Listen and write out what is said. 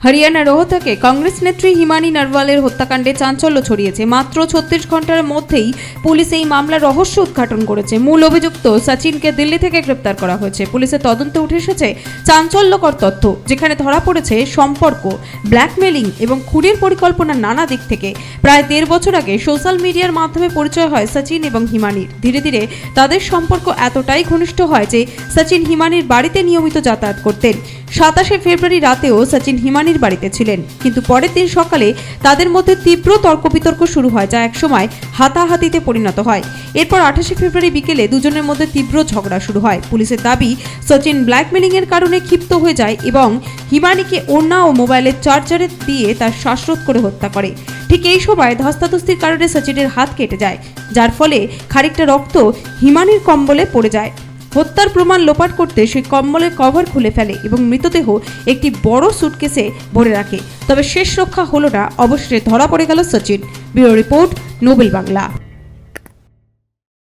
হরিয়ানার রোহতকে কংগ্রেস নেত্রী হিমানী নারওয়ালের হত্যাকাণ্ডে চাঞ্চল্য ছড়িয়েছে। মাত্র 36 ঘন্টার মধ্যেই পুলিশ এই মামলার রহস্য উদ্ঘাটন করেছে। মূল অভিযুক্ত সচিনকে দিল্লি থেকে গ্রেপ্তার করা হয়েছে। পুলিশের তদন্তে উঠে এসেছে চাঞ্চল্যকর তথ্য, যেখানে ধরা পড়েছে সম্পর্ক, ব্ল্যাকমেলিং এবং খুনের পরিকল্পনার নানা দিক থেকে। প্রায় 1.5 বছর আগে সোশ্যাল মিডিয়ার মাধ্যমে পরিচয় হয় সচিন এবং হিমানির। ধীরে ধীরে তাদের সম্পর্ক এতটাই ঘনিষ্ঠ হয় যে সচিন হিমানির বাড়িতে নিয়মিত যাতায়াত করতেন। 27 ফেব্রুয়ারি রাতেও সচিন হিমানির বাড়িতে ছিলেন, কিন্তু পরের দিন সকালে তাদের মধ্যে তীব্র তর্ক বিতর্ক শুরু হয়, যা একসময় হাতাহাতিতে পরিণত হয়। এরপর 28 ফেব্রুয়ারি বিকেলে দুজনের মধ্যে তীব্র ঝগড়া শুরু হয়। পুলিশের দাবি, সচিন ব্ল্যাকমেলিং এর কারণে ক্ষিপ্ত হয়ে যায় এবং হিমানিকে ওড়না ও মোবাইলের চার্জারে দিয়ে তার শ্বাসরোধ করে হত্যা করে। ঠিক এই সময় ধস্তাধস্তির কারণে সচিনের হাত কেটে যায়, যার ফলে খানিকটা রক্ত হিমানির কম্বলে পড়ে যায়। হত্যার প্রমাণ লোপাট করতে সেই কম্বলের কভার খুলে ফেলে এবং মৃতদেহ একটি বড় সুটকেসে ভরে রাখে। তবে শেষ রক্ষা হলো না, অবশেষে ধরা পড়ে গেল Sachin. Bureau report, Nobel Bangla.